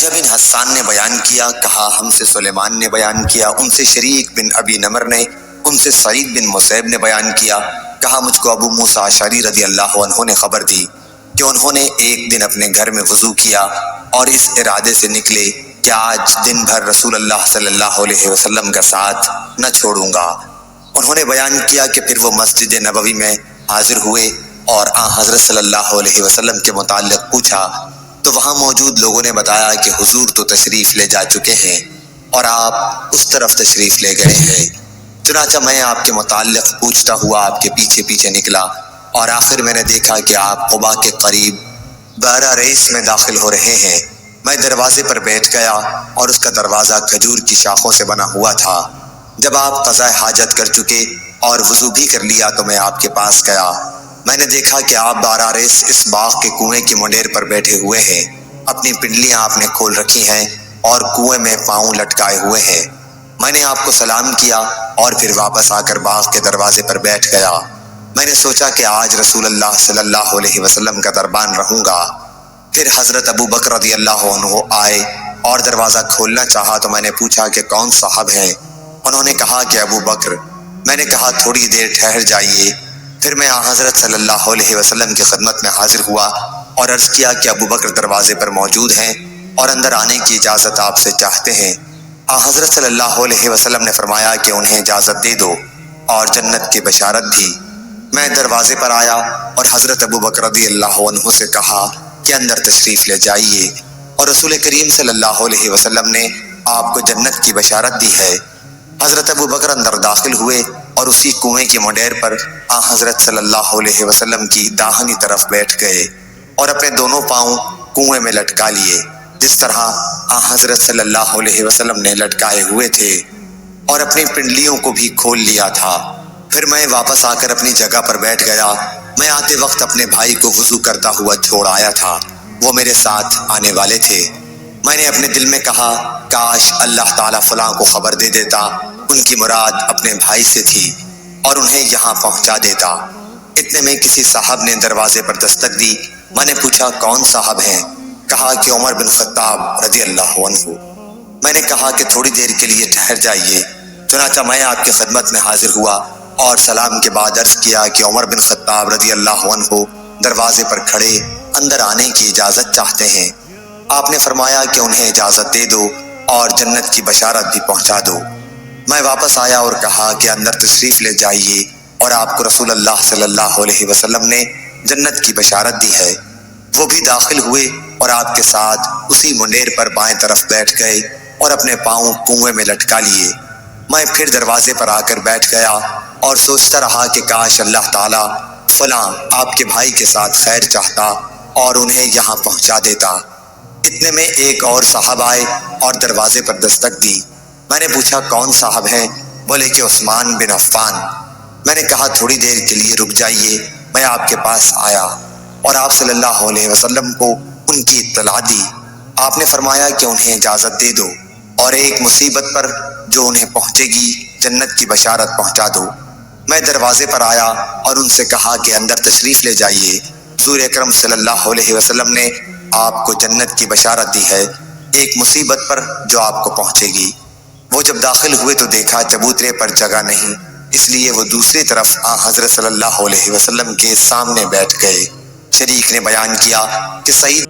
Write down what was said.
یحییٰ بن حسان نے بیان کیا، کہا ہم سے سلیمان نے بیان کیا، ان سے شریک بن ابی نمر نے، ان سے سعید بن مسیب نے بیان کیا، کہا مجھ کو ابو موسیٰ اشعری رضی اللہ عنہ نے خبر دی کہ انہوں نے ایک دن اپنے گھر میں وضو کیا اور اس ارادے سے نکلے کہ آج دن بھر رسول اللہ صلی اللہ علیہ وسلم کا ساتھ نہ چھوڑوں گا۔ انہوں نے بیان کیا کہ پھر وہ مسجد نبوی میں حاضر ہوئے اور حضرت صلی اللہ علیہ وسلم کے متعلق پوچھا تو وہاں موجود لوگوں نے بتایا کہ حضور تو تشریف لے جا چکے ہیں اور آپ اس طرف تشریف لے گئے ہیں۔ چنانچہ میں آپ کے متعلق پوچھتا ہوا آپ کے پیچھے پیچھے نکلا اور آخر میں نے دیکھا کہ آپ قباء کے قریب بحیرہ ریس میں داخل ہو رہے ہیں۔ میں دروازے پر بیٹھ گیا اور اس کا دروازہ کھجور کی شاخوں سے بنا ہوا تھا۔ جب آپ قضاء حاجت کر چکے اور وضو بھی کر لیا تو میں آپ کے پاس گیا۔ میں نے دیکھا کہ آپ بحیرہ ریس اس باغ کے کنویں کی منڈیر پر بیٹھے ہوئے ہیں، اپنی پنڈلیاں آپ نے کھول رکھی ہیں اور کنویں میں پاؤں لٹکائے ہوئے ہیں۔ میں نے آپ کو سلام کیا اور پھر واپس آ کر باغ کے دروازے پر بیٹھ گیا۔ میں نے سوچا کہ آج رسول اللہ صلی اللہ علیہ وسلم کا دربان رہوں گا۔ پھر حضرت ابو بکر رضی اللہ عنہ آئے اور دروازہ کھولنا چاہا تو میں نے پوچھا کہ کون صاحب ہیں؟ انہوں نے کہا کہ ابو بکر۔ میں نے کہا تھوڑی دیر ٹھہر جائیے۔ پھر میں حضرت صلی اللہ علیہ وسلم کی خدمت میں حاضر ہوا اور عرض کیا کہ ابو بکر دروازے پر موجود ہیں اور اندر آنے کی اجازت آپ سے چاہتے ہیں۔ حضرت صلی اللہ علیہ وسلم نے فرمایا کہ انہیں اجازت دے دو اور جنت کی بشارت دی۔ میں دروازے پر آیا اور حضرت ابو بکر رضی اللہ عنہ سے کہا کہ اندر تشریف لے جائیے، اور رسول کریم صلی اللہ علیہ وسلم نے آپ کو جنت کی بشارت دی ہے۔ حضرت ابو بکر اندر داخل ہوئے اور اسی کنویں کی منڈیر پر حضرت صلی اللہ علیہ وسلم کی داہنی طرف بیٹھ گئے اور اپنے دونوں پاؤں کنویں میں لٹکا لیے، جس طرح حضرت صلی اللہ علیہ وسلم نے لٹکائے ہوئے تھے، اور اپنی پنڈلیوں کو بھی کھول لیا تھا۔ پھر میں واپس آ کر اپنی جگہ پر بیٹھ گیا۔ میں آتے وقت اپنے بھائی کو وضو کرتا ہوا چھوڑ آیا تھا، وہ میرے ساتھ آنے والے تھے۔ میں نے اپنے دل میں کہا کاش اللہ تعالیٰ فلاں کو خبر دے دیتا، ان کی مراد اپنے بھائی سے تھی، اور انہیں یہاں پہنچا دیتا۔ اتنے میں کسی صاحب نے دروازے پر دستک دی۔ میں نے پوچھا کون صاحب ہیں؟ کہا کہ عمر بن خطاب رضی اللہ عنہ۔ میں نے کہا کہ تھوڑی دیر کے لیے ٹھہر جائیے۔ چنانچہ میں آپ کی خدمت میں حاضر ہوا اور سلام کے بعد عرض کیا کہ عمر بن خطاب رضی اللہ عنہ دروازے پر کھڑے اندر آنے کی اجازت چاہتے ہیں۔ آپ نے فرمایا کہ انہیں اجازت دے دو اور جنت کی بشارت بھی پہنچا دو۔ میں واپس آیا اور کہا کہ اندر تشریف لے جائیے، اور آپ کو رسول اللہ صلی اللہ علیہ وسلم نے جنت کی بشارت دی ہے۔ وہ بھی داخل ہوئے اور آپ کے ساتھ اسی منڈیر پر بائیں طرف بیٹھ گئے اور اپنے پاؤں کنویں میں لٹکا لیے۔ میں پھر دروازے پر آ کر بیٹھ گیا اور سوچتا رہا کہ کاش اللہ تعالیٰ فلاں آپ کے بھائی کے ساتھ خیر چاہتا اور انہیں یہاں پہنچا دیتا۔ اتنے میں ایک اور صاحب آئے اور دروازے پر دستک دی۔ میں نے پوچھا کون صاحب ہیں؟ بولے کہ عثمان بن عفان۔ میں نے کہا تھوڑی دیر کے لیے رک جائیے، میں آپ کے پاس آیا اور آپ صلی اللہ علیہ وسلم کو ان کی اطلاع دی۔ آپ نے فرمایا کہ انہیں اجازت دے دو اور ایک مصیبت پر جو انہیں پہنچے گی جنت کی بشارت پہنچا دو۔ میں دروازے پر آیا اور ان سے کہا کہ اندر تشریف لے جائیے، حضور اکرم صلی اللہ علیہ وسلم نے آپ کو جنت کی بشارت دی ہے ایک مصیبت پر جو آپ کو پہنچے گی۔ وہ جب داخل ہوئے تو دیکھا چبوترے پر جگہ نہیں، اس لیے وہ دوسری طرف حضرت صلی اللہ علیہ وسلم کے سامنے بیٹھ گئے۔ شریک نے بیان کیا کہ سعید